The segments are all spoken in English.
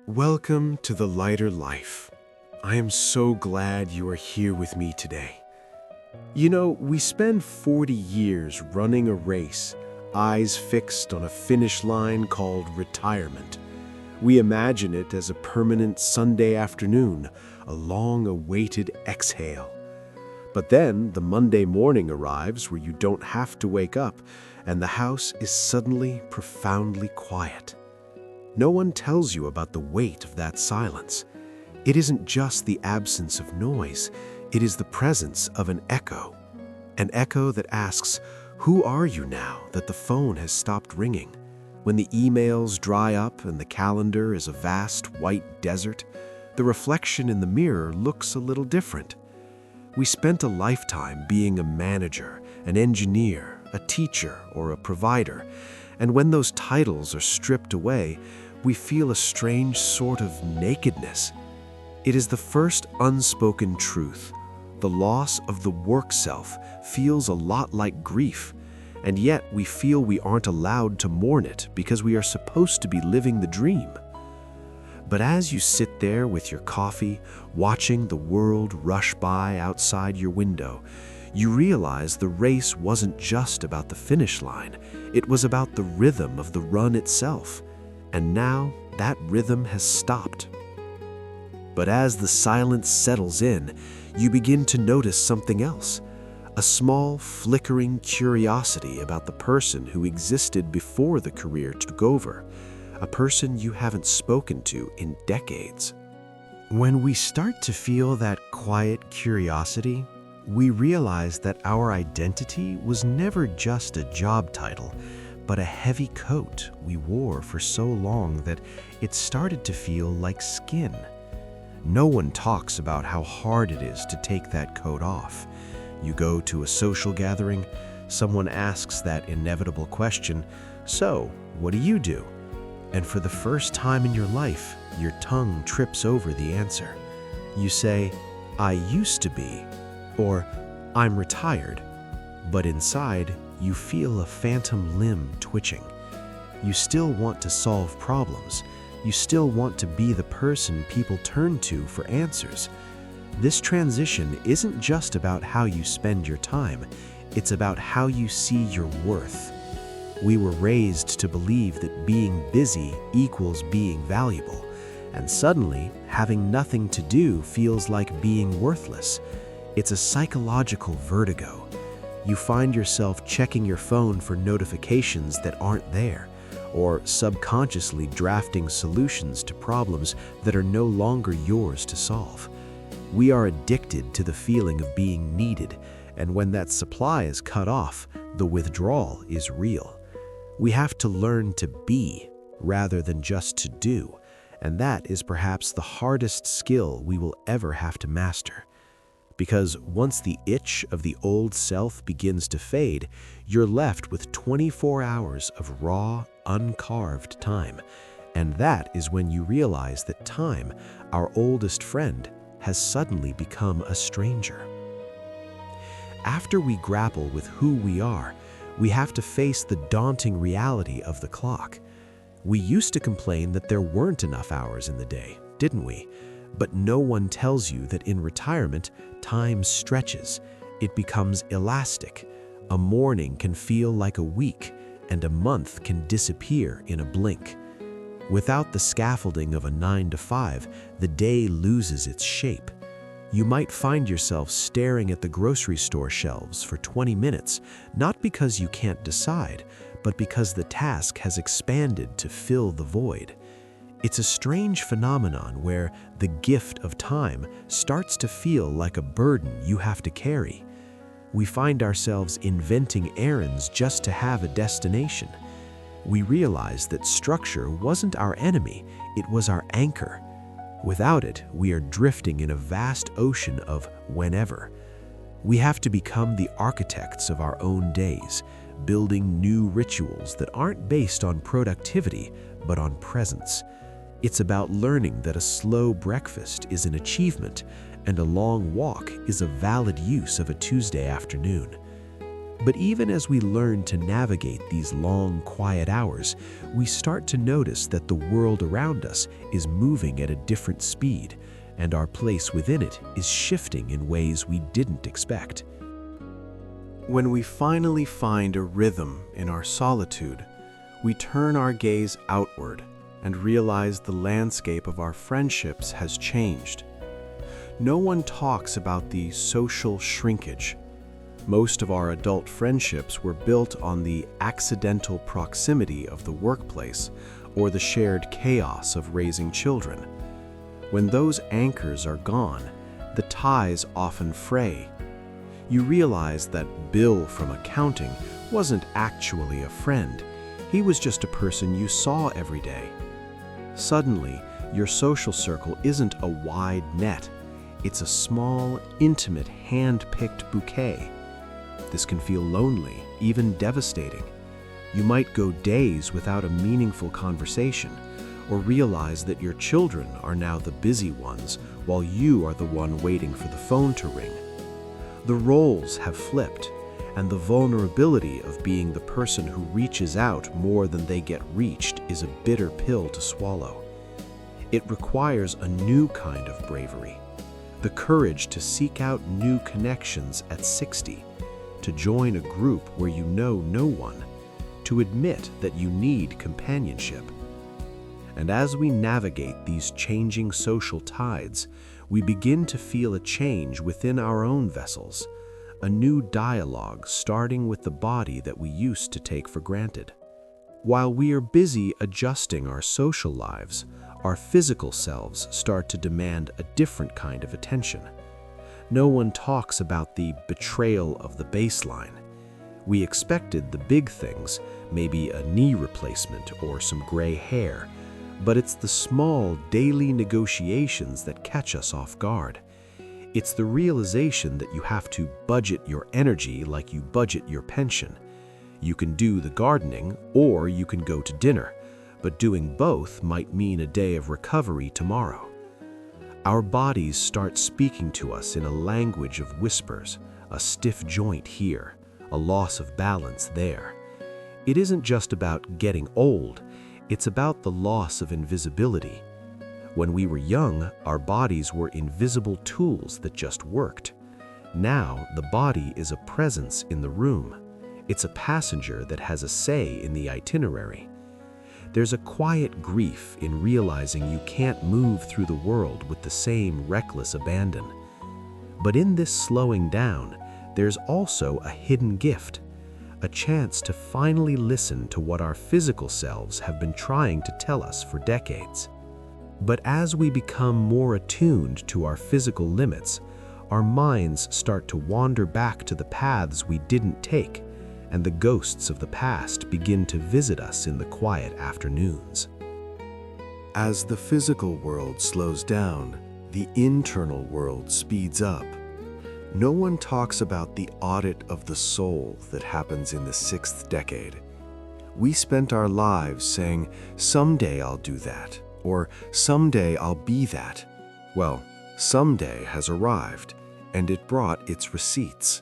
Welcome to the lighter life. I am so glad you are here with me today. We spend 40 years running a race, eyes fixed on a finish line called retirement. We imagine it as a permanent Sunday afternoon, a long-awaited exhale. But then the Monday morning arrives where you don't have to wake up, and the house is suddenly profoundly quiet. No one tells you about the weight of that silence. It isn't just the absence of noise, it is the presence of an echo that asks, "Who are you now that the phone has stopped ringing?" When the emails dry up and the calendar is a vast white desert, the reflection in the mirror looks a little different. We spent a lifetime being a manager, an engineer, a teacher, or a provider, and when those titles are stripped away, we feel a strange sort of nakedness. It is the first unspoken truth. The loss of the work self feels a lot like grief, and yet we feel we aren't allowed to mourn it because we are supposed to be living the dream. But as you sit there with your coffee, watching the world rush by outside your window, you realize the race wasn't just about the finish line, it was about the rhythm of the run itself. And now that rhythm has stopped. But as the silence settles in, you begin to notice something else, a small, flickering curiosity about the person who existed before the career took over, a person you haven't spoken to in decades. When we start to feel that quiet curiosity, we realize that our identity was never just a job title, but a heavy coat we wore for so long that it started to feel like skin. No one talks about how hard it is to take that coat off. You go to a social gathering, someone asks that inevitable question, "So, what do you do?" And for the first time in your life, your tongue trips over the answer. You say, "I used to be," or "I'm retired," but inside, you feel a phantom limb twitching. You still want to solve problems. You still want to be the person people turn to for answers. This transition isn't just about how you spend your time, it's about how you see your worth. We were raised to believe that being busy equals being valuable, and suddenly, having nothing to do feels like being worthless. It's a psychological vertigo. You find yourself checking your phone for notifications that aren't there, or subconsciously drafting solutions to problems that are no longer yours to solve. We are addicted to the feeling of being needed, and when that supply is cut off, the withdrawal is real. We have to learn to be rather than just to do, and that is perhaps the hardest skill we will ever have to master. Because once the itch of the old self begins to fade, you're left with 24 hours of raw, uncarved time. And that is when you realize that time, our oldest friend, has suddenly become a stranger. After we grapple with who we are, we have to face the daunting reality of the clock. We used to complain that there weren't enough hours in the day, didn't we? But no one tells you that in retirement, time stretches. It becomes elastic. A morning can feel like a week, and a month can disappear in a blink. Without the scaffolding of a 9 to 5, the day loses its shape. You might find yourself staring at the grocery store shelves for 20 minutes, not because you can't decide, but because the task has expanded to fill the void. It's a strange phenomenon where the gift of time starts to feel like a burden you have to carry. We find ourselves inventing errands just to have a destination. We realize that structure wasn't our enemy, it was our anchor. Without it, we are drifting in a vast ocean of whenever. We have to become the architects of our own days, building new rituals that aren't based on productivity, but on presence. It's about learning that a slow breakfast is an achievement and a long walk is a valid use of a Tuesday afternoon. But even as we learn to navigate these long, quiet hours, we start to notice that the world around us is moving at a different speed, and our place within it is shifting in ways we didn't expect. When we finally find a rhythm in our solitude, we turn our gaze outward and realize the landscape of our friendships has changed. No one talks about the social shrinkage. Most of our adult friendships were built on the accidental proximity of the workplace or the shared chaos of raising children. When those anchors are gone, the ties often fray. You realize that Bill from accounting wasn't actually a friend. He was just a person you saw every day. Suddenly, your social circle isn't a wide net. It's a small, intimate, hand-picked bouquet. This can feel lonely, even devastating. You might go days without a meaningful conversation, or realize that your children are now the busy ones while you are the one waiting for the phone to ring. The roles have flipped, and the vulnerability of being the person who reaches out more than they get reached is a bitter pill to swallow. It requires a new kind of bravery, the courage to seek out new connections at 60, to join a group where you know no one, to admit that you need companionship. And as we navigate these changing social tides, we begin to feel a change within our own vessels, a new dialogue starting with the body that we used to take for granted. While we are busy adjusting our social lives, our physical selves start to demand a different kind of attention. No one talks about the betrayal of the baseline. We expected the big things, maybe a knee replacement or some gray hair, but it's the small daily negotiations that catch us off guard. It's the realization that you have to budget your energy like you budget your pension. You can do the gardening or you can go to dinner, but doing both might mean a day of recovery tomorrow. Our bodies start speaking to us in a language of whispers, a stiff joint here, a loss of balance there. It isn't just about getting old, it's about the loss of invisibility. When we were young, our bodies were invisible tools that just worked. Now, the body is a presence in the room. It's a passenger that has a say in the itinerary. There's a quiet grief in realizing you can't move through the world with the same reckless abandon. But in this slowing down, there's also a hidden gift, a chance to finally listen to what our physical selves have been trying to tell us for decades. But as we become more attuned to our physical limits, our minds start to wander back to the paths we didn't take, and the ghosts of the past begin to visit us in the quiet afternoons. As the physical world slows down, the internal world speeds up. No one talks about the audit of the soul that happens in the 6th decade. We spent our lives saying, "Someday I'll do that," or "Someday I'll be that." Well, someday has arrived, and it brought its receipts.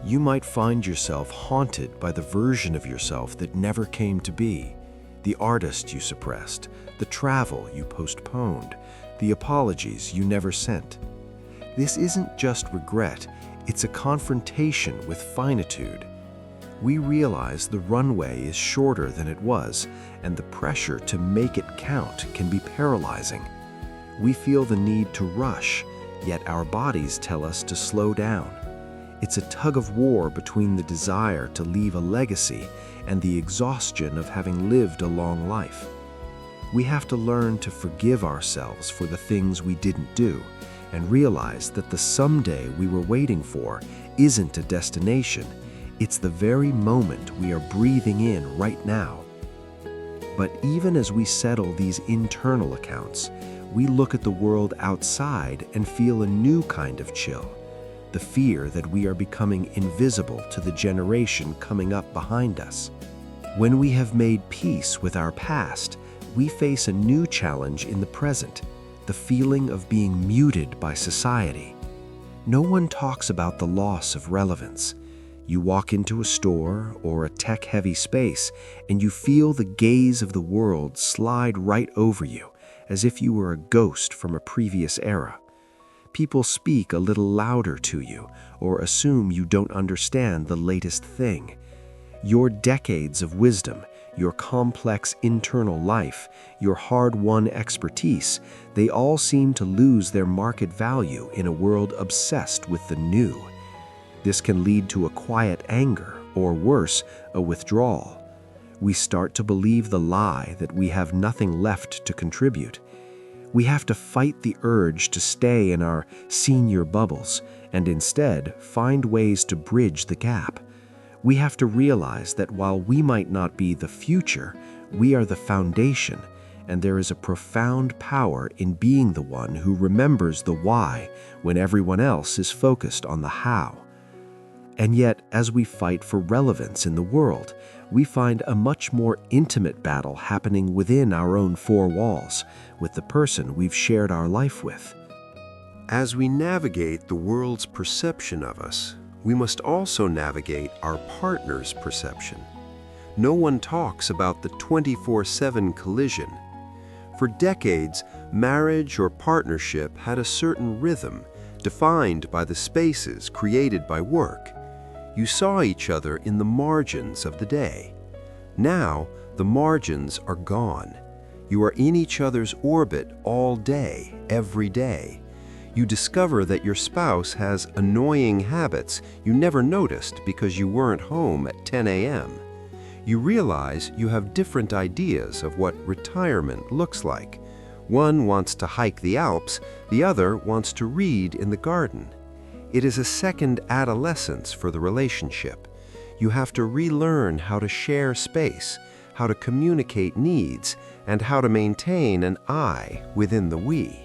You might find yourself haunted by the version of yourself that never came to be, the artist you suppressed, the travel you postponed, the apologies you never sent. This isn't just regret, it's a confrontation with finitude. We realize the runway is shorter than it was, and the pressure to make it count can be paralyzing. We feel the need to rush, yet our bodies tell us to slow down. It's a tug of war between the desire to leave a legacy and the exhaustion of having lived a long life. We have to learn to forgive ourselves for the things we didn't do, and realize that the someday we were waiting for isn't a destination, it's the very moment we are breathing in right now. But even as we settle these internal accounts, we look at the world outside and feel a new kind of chill, the fear that we are becoming invisible to the generation coming up behind us. When we have made peace with our past, we face a new challenge in the present, the feeling of being muted by society. No one talks about the loss of relevance. You walk into a store or a tech-heavy space, and you feel the gaze of the world slide right over you, as if you were a ghost from a previous era. People speak a little louder to you, or assume you don't understand the latest thing. Your decades of wisdom, your complex internal life, your hard-won expertise, they all seem to lose their market value in a world obsessed with the new. This can lead to a quiet anger, or worse, a withdrawal. We start to believe the lie that we have nothing left to contribute. We have to fight the urge to stay in our senior bubbles and instead find ways to bridge the gap. We have to realize that while we might not be the future, we are the foundation, and there is a profound power in being the one who remembers the why when everyone else is focused on the how. And yet, as we fight for relevance in the world, we find a much more intimate battle happening within our own four walls, with the person we've shared our life with. As we navigate the world's perception of us, we must also navigate our partner's perception. No one talks about the 24/7 collision. For decades, marriage or partnership had a certain rhythm, defined by the spaces created by work. You saw each other in the margins of the day. Now, the margins are gone. You are in each other's orbit all day, every day. You discover that your spouse has annoying habits you never noticed because you weren't home at 10 a.m. You realize you have different ideas of what retirement looks like. One wants to hike the Alps, the other wants to read in the garden. It is a second adolescence for the relationship. You have to relearn how to share space, how to communicate needs, and how to maintain an I within the we.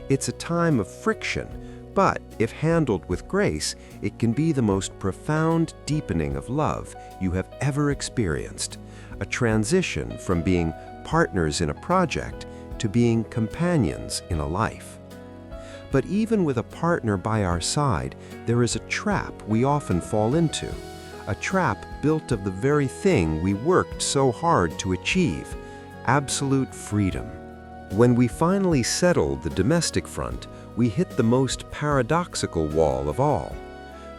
It's a time of friction, but if handled with grace, it can be the most profound deepening of love you have ever experienced, a transition from being partners in a project to being companions in a life. But even with a partner by our side, there is a trap we often fall into, a trap built of the very thing we worked so hard to achieve, absolute freedom. When we finally settle the domestic front, we hit the most paradoxical wall of all.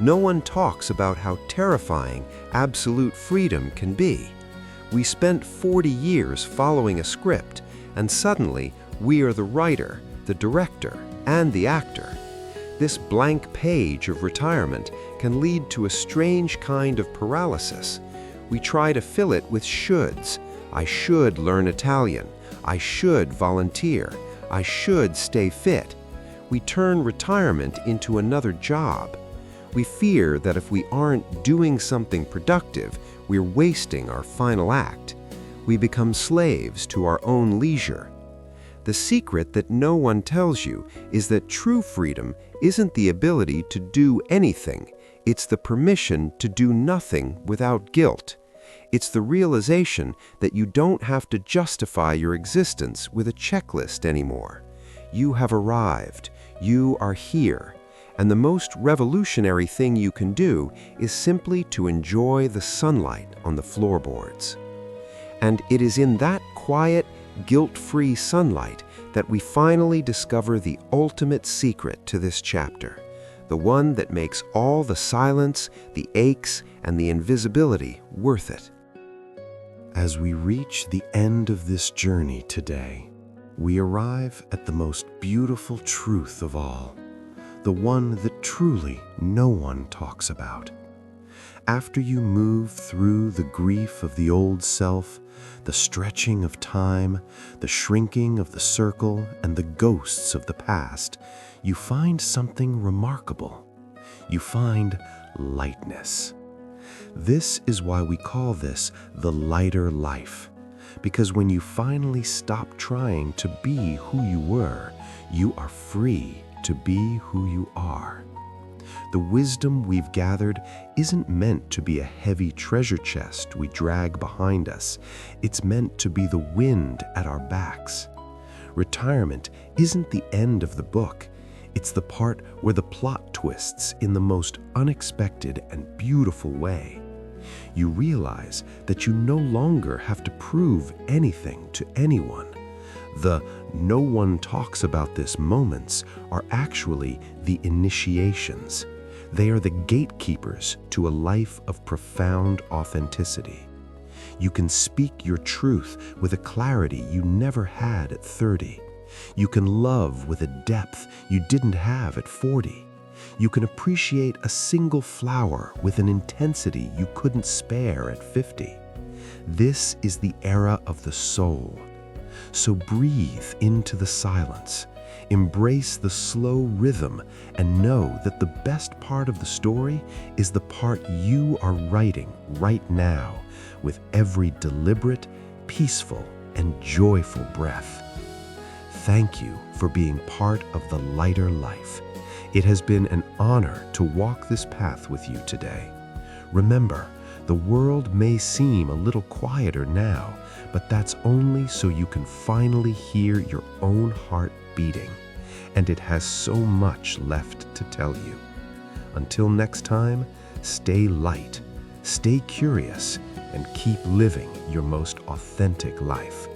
No one talks about how terrifying absolute freedom can be. We spent 40 years following a script, and suddenly we are the writer, the director, and the actor. This blank page of retirement can lead to a strange kind of paralysis. We try to fill it with shoulds. I should learn Italian. I should volunteer. I should stay fit. We turn retirement into another job. We fear that if we aren't doing something productive, we're wasting our final act. We become slaves to our own leisure. The secret that no one tells you is that true freedom isn't the ability to do anything. It's the permission to do nothing without guilt. It's the realization that you don't have to justify your existence with a checklist anymore. You have arrived. You are here. And the most revolutionary thing you can do is simply to enjoy the sunlight on the floorboards. And it is in that quiet, guilt-free sunlight that we finally discover the ultimate secret to this chapter, the one that makes all the silence, the aches, and the invisibility worth it. As we reach the end of this journey today, we arrive at the most beautiful truth of all, the one that truly no one talks about. After you move through the grief of the old self, the stretching of time, the shrinking of the circle, and the ghosts of the past, you find something remarkable. You find lightness. This is why we call this the lighter life, because when you finally stop trying to be who you were, you are free to be who you are. The wisdom we've gathered isn't meant to be a heavy treasure chest we drag behind us. It's meant to be the wind at our backs. Retirement isn't the end of the book. It's the part where the plot twists in the most unexpected and beautiful way. You realize that you no longer have to prove anything to anyone. The "no one talks about this" moments are actually the initiations. They are the gatekeepers to a life of profound authenticity. You can speak your truth with a clarity you never had at 30. You can love with a depth you didn't have at 40. You can appreciate a single flower with an intensity you couldn't spare at 50. This is the era of the soul. So breathe into the silence, embrace the slow rhythm, and know that the best part of the story is the part you are writing right now, with every deliberate, peaceful, and joyful breath. Thank you for being part of the lighter life. It has been an honor to walk this path with you today. Remember, the world may seem a little quieter now, but that's only so you can finally hear your own heart beating, and it has so much left to tell you. Until next time, stay light, stay curious, and keep living your most authentic life.